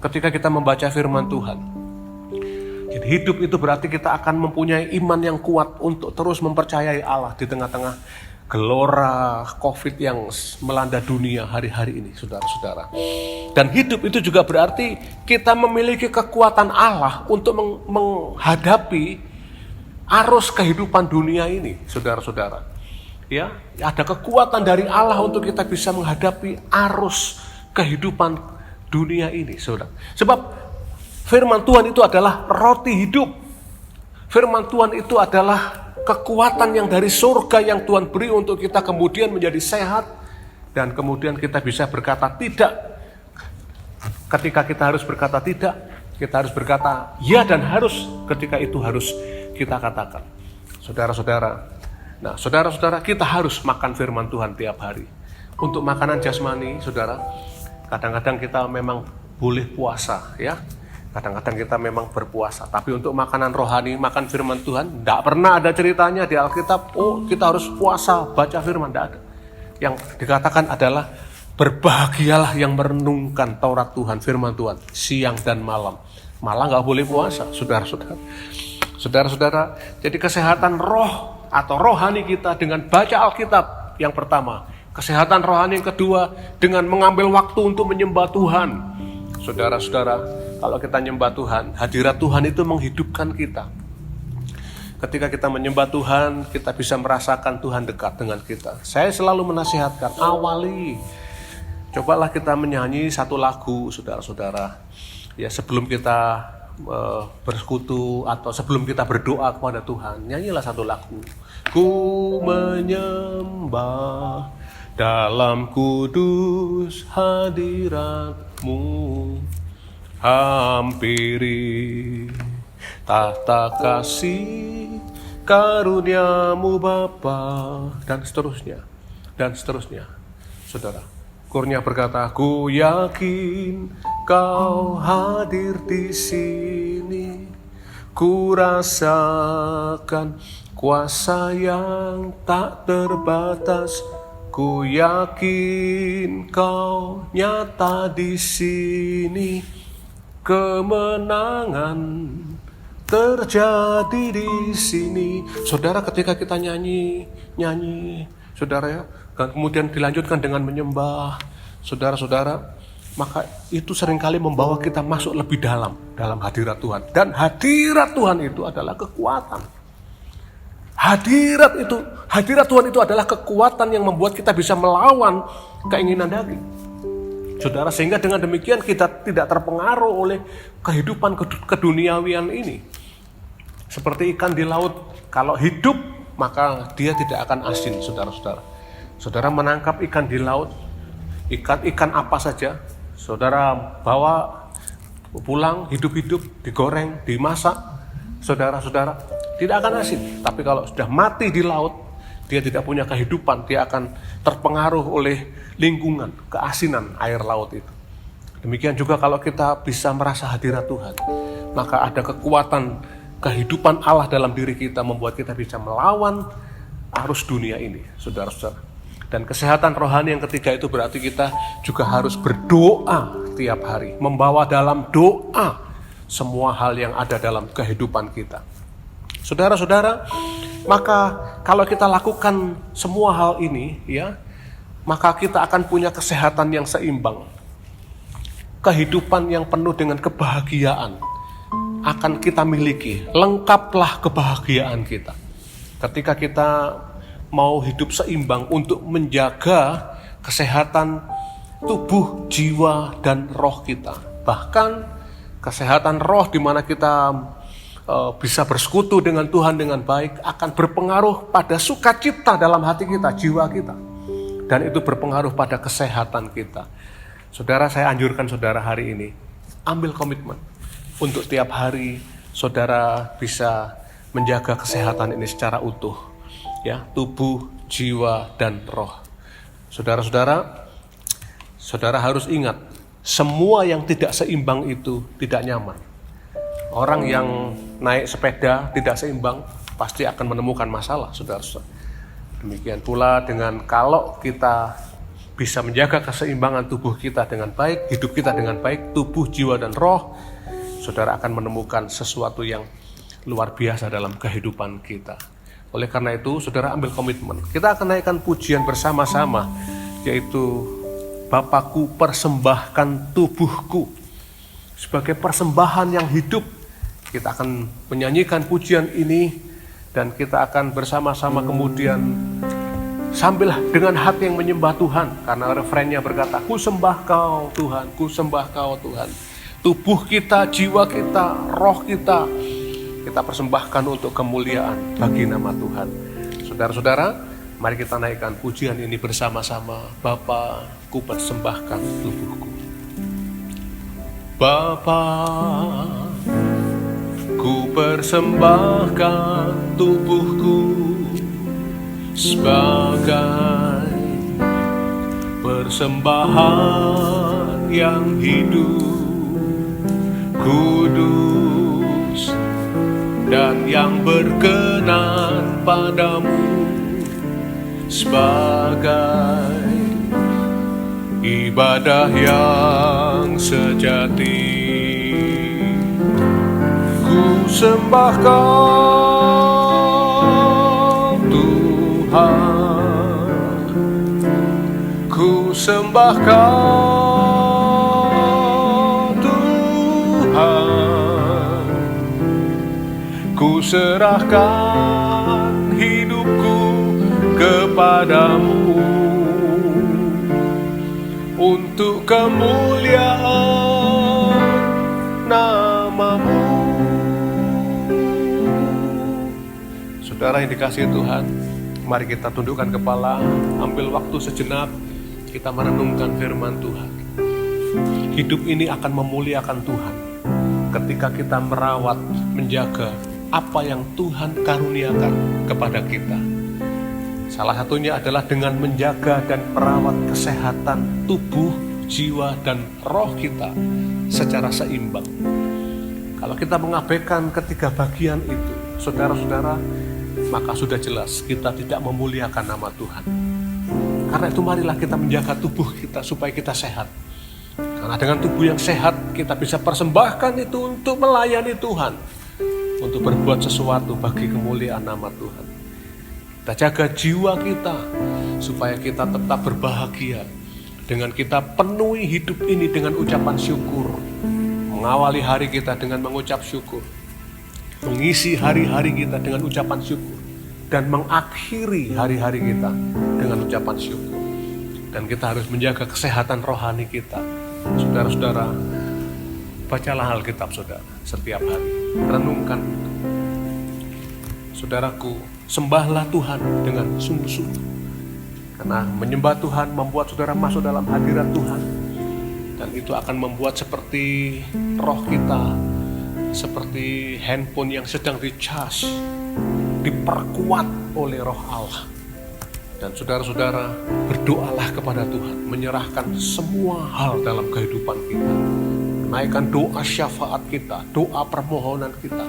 B: ketika kita membaca firman Tuhan. Jadi hidup itu berarti kita akan mempunyai iman yang kuat untuk terus mempercayai Allah di tengah-tengah gelora COVID yang melanda dunia hari-hari ini, saudara-saudara. Dan hidup itu juga berarti kita memiliki kekuatan Allah untuk menghadapi arus kehidupan dunia ini, saudara-saudara. Ya, ada kekuatan dari Allah untuk kita bisa menghadapi arus kehidupan dunia ini, saudara. Sebab firman Tuhan itu adalah roti hidup. Firman Tuhan itu adalah kekuatan yang dari surga yang Tuhan beri untuk kita kemudian menjadi sehat. Dan kemudian kita bisa berkata tidak. Ketika kita harus berkata tidak, kita harus berkata ya dan harus ketika itu harus kita katakan. Saudara-saudara, nah saudara-saudara, kita harus makan firman Tuhan tiap hari. Untuk makanan jasmani, saudara, kadang-kadang kita memang boleh puasa, ya. Kadang-kadang kita memang berpuasa. Tapi untuk makanan rohani, makan firman Tuhan, tidak pernah ada ceritanya di Alkitab, oh kita harus puasa, baca firman, tidak ada. Yang dikatakan adalah, berbahagialah yang merenungkan Taurat Tuhan, firman Tuhan, siang dan malam. Malah nggak boleh puasa, saudara-saudara. Saudara-saudara, jadi kesehatan roh atau rohani kita dengan baca Alkitab yang pertama. Kesehatan rohani yang kedua dengan mengambil waktu untuk menyembah Tuhan. Saudara-saudara, kalau kita menyembah Tuhan, hadirat Tuhan itu menghidupkan kita. Ketika kita menyembah Tuhan, kita bisa merasakan Tuhan dekat dengan kita. Saya selalu menasihatkan, awali. Cobalah kita menyanyi satu lagu, saudara-saudara. Ya, sebelum kita bersekutu atau sebelum kita berdoa kepada Tuhan, nyanyilah satu lagu. Ku menyembah dalam kudus hadirat-Mu, hampiri tahta kasih karunia-Mu Bapa, dan seterusnya, saudara. Kurnia berkata, ku yakin Kau hadir di sini, ku rasakan kuasa yang tak terbatas. Ku yakin Kau nyata di sini, kemenangan terjadi di sini. Saudara, ketika kita nyanyi, saudara ya, dan kemudian dilanjutkan dengan menyembah, saudara-saudara, maka itu seringkali membawa kita masuk lebih dalam hadirat Tuhan. Dan hadirat Tuhan itu adalah kekuatan. Hadirat Tuhan itu adalah kekuatan yang membuat kita bisa melawan keinginan daging. Saudara, sehingga dengan demikian kita tidak terpengaruh oleh kehidupan keduniawian ini. Seperti ikan di laut, kalau hidup maka dia tidak akan asin, saudara-saudara. Saudara menangkap ikan di laut, ikan apa saja, saudara bawa pulang hidup-hidup, digoreng, dimasak, saudara-saudara, tidak akan asin. Tapi kalau sudah mati di laut, dia tidak punya kehidupan, dia akan terpengaruh oleh lingkungan, keasinan air laut itu. Demikian juga kalau kita bisa merasa hadirat Tuhan, maka ada kekuatan kehidupan Allah dalam diri kita, membuat kita bisa melawan arus dunia ini, saudara-saudara. Dan kesehatan rohani yang ketiga itu berarti kita juga harus berdoa tiap hari, membawa dalam doa semua hal yang ada dalam kehidupan kita. Saudara-saudara, maka kalau kita lakukan semua hal ini, ya, maka kita akan punya kesehatan yang seimbang. Kehidupan yang penuh dengan kebahagiaan akan kita miliki. Lengkaplah kebahagiaan kita. Ketika kita mau hidup seimbang untuk menjaga kesehatan tubuh, jiwa, dan roh kita. Bahkan kesehatan roh di mana kita bisa bersekutu dengan Tuhan dengan baik akan berpengaruh pada sukacita dalam hati kita, jiwa kita. Dan itu berpengaruh pada kesehatan kita. Saudara, saya anjurkan saudara hari ini, ambil komitmen untuk tiap hari saudara bisa menjaga kesehatan ini secara utuh. Ya, tubuh, jiwa, dan roh. Saudara-saudara, saudara harus ingat, semua yang tidak seimbang itu tidak nyaman. Orang yang naik sepeda tidak seimbang pasti akan menemukan masalah, saudara-saudara. Demikian pula dengan kalau kita bisa menjaga keseimbangan tubuh kita dengan baik, hidup kita dengan baik, tubuh, jiwa, dan roh, saudara akan menemukan sesuatu yang luar biasa dalam kehidupan kita. Oleh karena itu, saudara ambil komitmen. Kita akan naikkan pujian bersama-sama, yaitu Bapakku persembahkan tubuhku. Sebagai persembahan yang hidup, kita akan menyanyikan pujian ini, dan kita akan bersama-sama kemudian sambil dengan hati yang menyembah Tuhan, karena refrennya berkata, ku sembah kau Tuhan, ku sembah kau Tuhan. Tubuh kita, jiwa kita, roh kita, kita persembahkan untuk kemuliaan bagi nama Tuhan. Saudara-saudara, mari kita naikkan pujian ini bersama-sama. Bapa, ku persembahkan tubuhku. Bapa, ku persembahkan tubuhku sebagai persembahan yang hidup, kudus, dan yang berkenan padamu, sebagai ibadah yang sejati. Ku sembah kau Tuhan, ku sembah kau Tuhan, ku serahkan hidupku kepadamu untuk kemuliaan namamu. Saudara yang dikasihi Tuhan, mari kita tundukkan kepala, ambil waktu sejenak, kita merenungkan firman Tuhan. Hidup ini akan memuliakan Tuhan ketika kita merawat, menjaga apa yang Tuhan karuniakan kepada kita. Salah satunya adalah dengan menjaga dan merawat kesehatan tubuh, jiwa, dan roh kita secara seimbang. Kalau kita mengabaikan ketiga bagian itu, saudara-saudara, maka sudah jelas kita tidak memuliakan nama Tuhan. Karena itu marilah kita menjaga tubuh kita supaya kita sehat. Karena dengan tubuh yang sehat kita bisa persembahkan itu untuk melayani Tuhan, untuk berbuat sesuatu bagi kemuliaan nama Tuhan. Kita jaga jiwa kita supaya kita tetap berbahagia. Dengan kita penuhi hidup ini dengan ucapan syukur, mengawali hari kita dengan mengucap syukur, mengisi hari-hari kita dengan ucapan syukur, dan mengakhiri hari-hari kita dengan ucapan syukur. Dan kita harus menjaga kesehatan rohani kita. Saudara-saudara, bacalah Alkitab saudara setiap hari, renungkan. Saudaraku, sembahlah Tuhan dengan sungguh-sungguh. Karena menyembah Tuhan membuat saudara masuk dalam hadirat Tuhan. Dan itu akan membuat seperti roh kita, seperti handphone yang sedang dicas, diperkuat oleh roh Allah. Dan saudara-saudara, berdoalah kepada Tuhan, menyerahkan semua hal dalam kehidupan kita. Menaikkan doa syafaat kita, doa permohonan kita,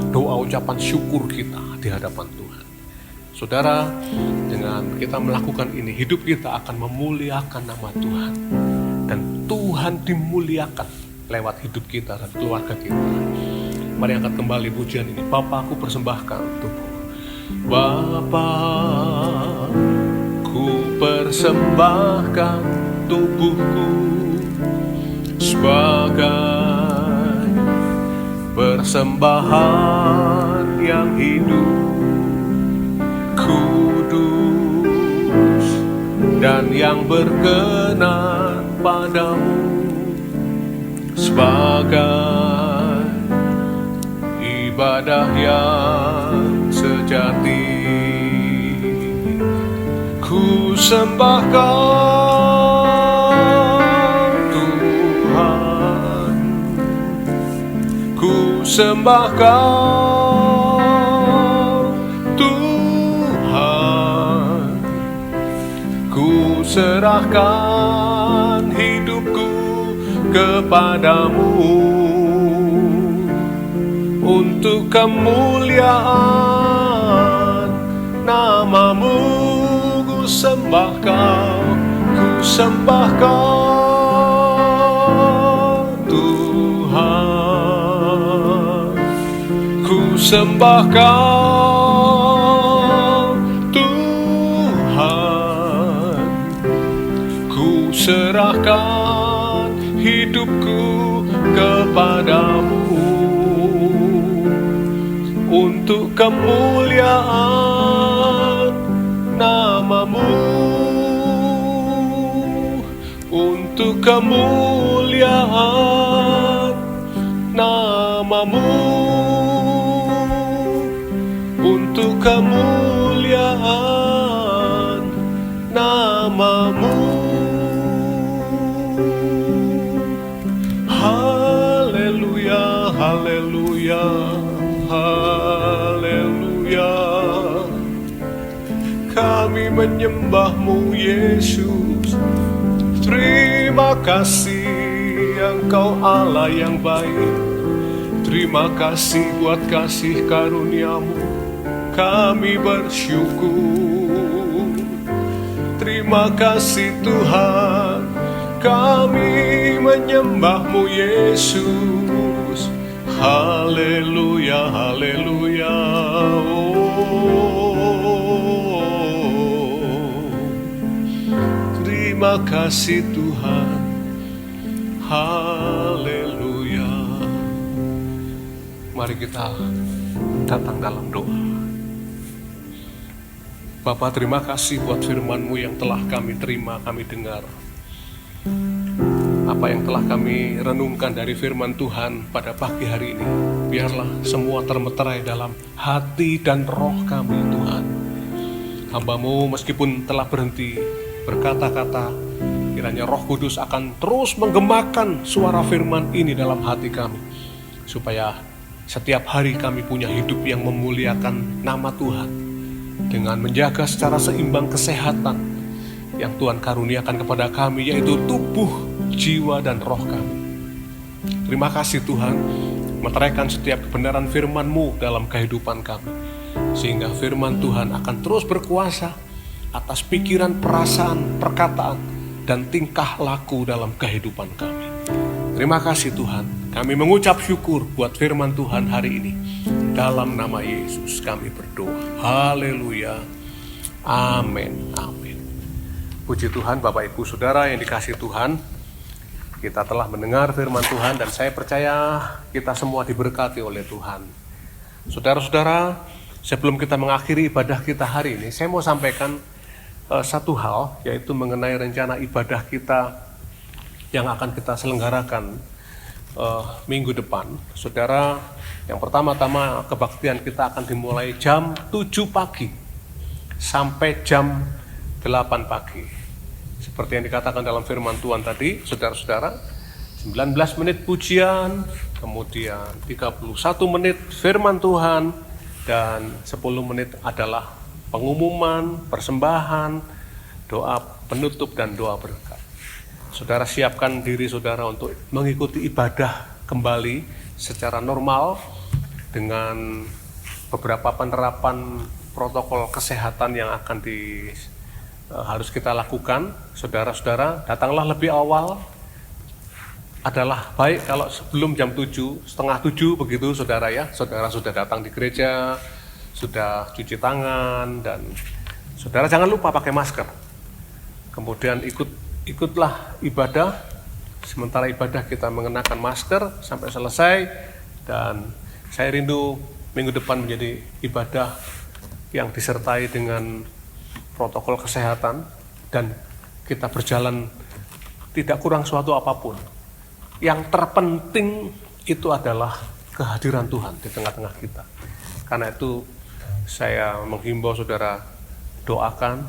B: doa ucapan syukur kita di hadapan Tuhan. Saudara, dengan kita melakukan ini, hidup kita akan memuliakan nama Tuhan. Dan Tuhan dimuliakan lewat hidup kita dan keluarga kita. Mari angkat kembali pujian ini. Bapa, aku persembahkan tubuh. Bapa, ku persembahkan tubuhku sebagai persembahan yang hidup, kudus, dan yang berkenan padamu, sebagai ibadah yang sejati. Ku sembahkan Tuhan, ku sembahkan Tuhan, ku serahkan hidupku kepadamu untuk kemuliaan namamu. Ku sembahkan Tuhan, ku sembahkan Tuhan, ku serahkan hidupku kepadamu untuk kemuliaan namamu, untuk kemuliaan namamu, untuk kemuliaan namamu. Haleluya, haleluya, haleluya. Kami menyembahmu Yesus. Terima kasih Engkau Allah yang baik. Terima kasih buat kasih karuniamu. Kami bersyukur. Terima kasih Tuhan. Kami menyembahmu Yesus. Haleluya, haleluya. Terima kasih Tuhan. Haleluya. Mari kita datang dalam doa. Bapa, terima kasih buat firman-Mu yang telah kami terima, kami dengar. Apa yang telah kami renungkan dari firman Tuhan pada pagi hari ini, biarlah semua termeterai dalam hati dan roh kami Tuhan. Hamba-Mu meskipun telah berhenti berkata-kata, kiranya Roh Kudus akan terus menggemakan suara firman ini dalam hati kami, supaya setiap hari kami punya hidup yang memuliakan nama Tuhan, dengan menjaga secara seimbang kesehatan yang Tuhan karuniakan kepada kami, yaitu tubuh, jiwa, dan roh kami. Terima kasih Tuhan, meteraikan setiap kebenaran firman-Mu dalam kehidupan kami, sehingga firman Tuhan akan terus berkuasa atas pikiran, perasaan, perkataan, dan tingkah laku dalam kehidupan kami. Terima kasih Tuhan, kami mengucap syukur buat firman Tuhan hari ini. Dalam nama Yesus kami berdoa. Haleluya. Amin. Amin. Puji Tuhan, Bapak Ibu Saudara yang dikasihi Tuhan. Kita telah mendengar firman Tuhan dan saya percaya kita semua diberkati oleh Tuhan. Saudara-saudara, sebelum kita mengakhiri ibadah kita hari ini, saya mau sampaikan satu hal, yaitu mengenai rencana ibadah kita yang akan kita selenggarakan minggu depan. Saudara, yang pertama-tama kebaktian kita akan dimulai jam 7 pagi sampai jam 8 pagi. Seperti yang dikatakan dalam firman Tuhan tadi, saudara-saudara, 19 menit pujian, kemudian 31 menit firman Tuhan, dan 10 menit adalah pengumuman, persembahan, doa penutup dan doa berkat. Saudara siapkan diri saudara untuk mengikuti ibadah kembali secara normal dengan beberapa penerapan protokol kesehatan yang akan harus kita lakukan. Saudara-saudara, datanglah lebih awal. Adalah baik kalau sebelum jam 7, setengah 7 begitu saudara ya. Saudara sudah datang di gereja, sudah cuci tangan, dan saudara jangan lupa pakai masker. Kemudian ikutlah ibadah. Sementara ibadah kita mengenakan masker sampai selesai. Dan saya rindu minggu depan menjadi ibadah yang disertai dengan protokol kesehatan dan kita berjalan tidak kurang suatu apapun. Yang terpenting itu adalah kehadiran Tuhan di tengah-tengah kita. Karena itu saya menghimbau saudara doakan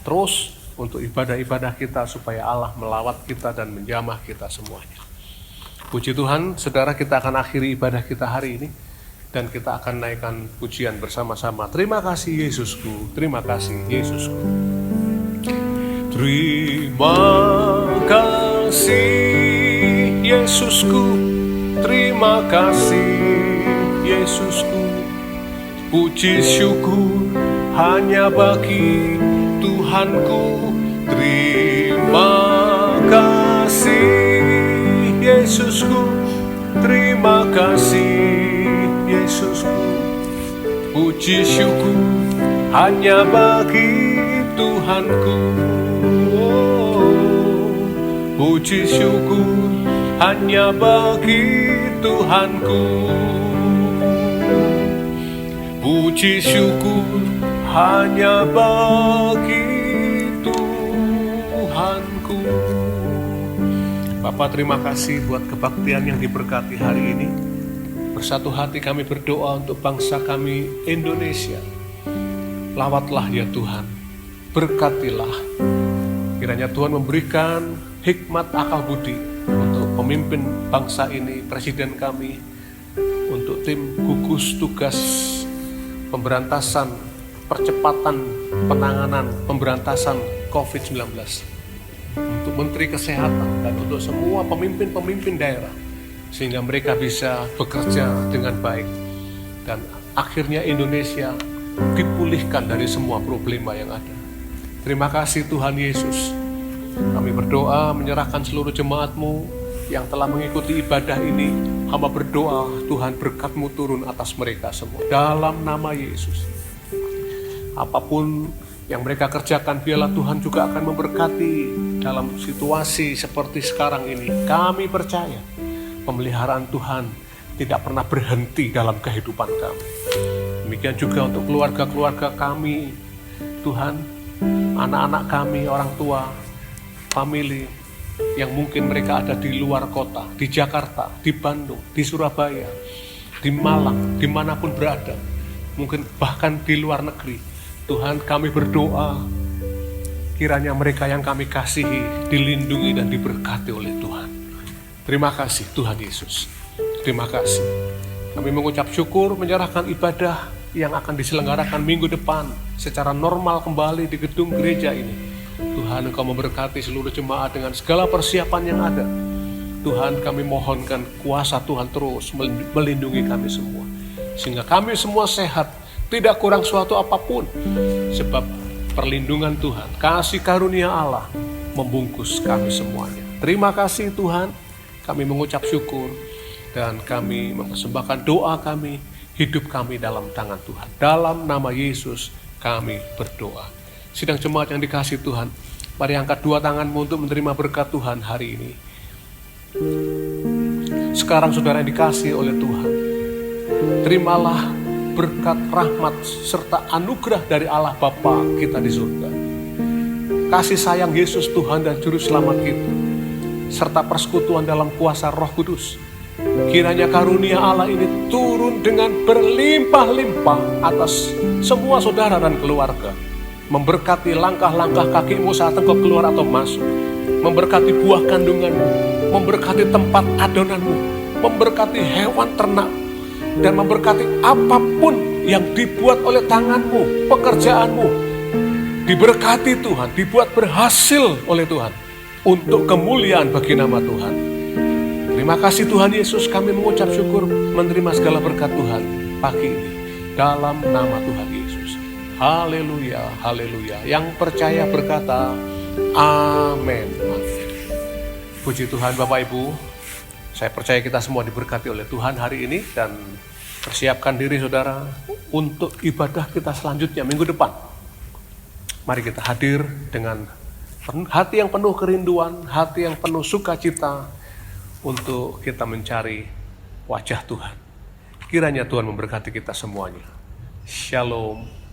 B: terus untuk ibadah-ibadah kita supaya Allah melawat kita dan menjamah kita semuanya. Puji Tuhan, saudara, kita akan akhiri ibadah kita hari ini dan kita akan naikkan pujian bersama-sama. Terima kasih Yesusku, terima kasih Yesusku. Terima kasih Yesusku, terima kasih Yesusku. Puji syukur hanya bagi Tuhanku. Terima kasih Yesusku, terima kasih Yesusku. Puji syukur hanya bagi Tuhanku. Puji syukur hanya bagi Tuhanku. Puji syukur hanya bagi Tuhanku. Bapa, terima kasih buat kebaktian yang diberkati hari ini. Bersatu hati kami berdoa untuk bangsa kami Indonesia. Lawatlah ya Tuhan, berkatilah. Kiranya Tuhan memberikan hikmat akal budi untuk pemimpin bangsa ini, presiden kami, untuk tim gugus tugas pemberantasan, percepatan penanganan pemberantasan COVID-19, untuk Menteri Kesehatan dan untuk semua pemimpin-pemimpin daerah, sehingga mereka bisa bekerja dengan baik dan akhirnya Indonesia dipulihkan dari semua problema yang ada. Terima kasih Tuhan Yesus. Kami berdoa menyerahkan seluruh jemaat-Mu yang telah mengikuti ibadah ini. Hamba berdoa Tuhan berkat-Mu turun atas mereka semua dalam nama Yesus. Apapun yang mereka kerjakan, biarlah Tuhan juga akan memberkati dalam situasi seperti sekarang ini. Kami percaya pemeliharaan Tuhan tidak pernah berhenti dalam kehidupan kami. Demikian juga untuk keluarga-keluarga kami, Tuhan, anak-anak kami, orang tua, famili yang mungkin mereka ada di luar kota, di Jakarta, di Bandung, di Surabaya, di Malang, dimanapun berada, mungkin bahkan di luar negeri. Tuhan, kami berdoa kiranya mereka yang kami kasihi dilindungi dan diberkati oleh Tuhan. Terima kasih Tuhan Yesus. Terima kasih. Kami mengucap syukur menyerahkan ibadah yang akan diselenggarakan minggu depan secara normal kembali di gedung gereja ini. Tuhan, Engkau memberkati seluruh jemaat dengan segala persiapan yang ada. Tuhan, kami mohonkan kuasa Tuhan terus melindungi kami semua, sehingga kami semua sehat, tidak kurang suatu apapun, sebab perlindungan Tuhan, kasih karunia Allah membungkus kami semuanya. Terima kasih Tuhan, kami mengucap syukur dan kami mempersembahkan doa kami, hidup kami dalam tangan Tuhan. Dalam nama Yesus kami berdoa. Sidang jemaat yang dikasihi Tuhan, mari angkat dua tanganmu untuk menerima berkat Tuhan hari ini. Sekarang saudara yang dikasihi oleh Tuhan, terimalah berkat, rahmat, serta anugerah dari Allah Bapa kita di surga. Kasih sayang Yesus Tuhan dan Juru Selamat kita, serta persekutuan dalam kuasa Roh Kudus. Kiranya karunia Allah ini turun dengan berlimpah-limpah atas semua saudara dan keluarga. Memberkati langkah-langkah kakimu saat engkau keluar atau masuk. Memberkati buah kandunganmu, memberkati tempat adonanmu, memberkati hewan ternak, dan memberkati apapun yang dibuat oleh tanganmu, pekerjaanmu. Diberkati Tuhan, dibuat berhasil oleh Tuhan untuk kemuliaan bagi nama Tuhan. Terima kasih Tuhan Yesus, kami mengucap syukur menerima segala berkat Tuhan pagi ini dalam nama Tuhan Yesus. Haleluya, haleluya. Yang percaya berkata amin. Puji Tuhan Bapak Ibu, saya percaya kita semua diberkati oleh Tuhan hari ini, dan persiapkan diri saudara untuk ibadah kita selanjutnya minggu depan. Mari kita hadir dengan hati yang penuh kerinduan, hati yang penuh sukacita untuk kita mencari wajah Tuhan. Kiranya Tuhan memberkati kita semuanya. Shalom.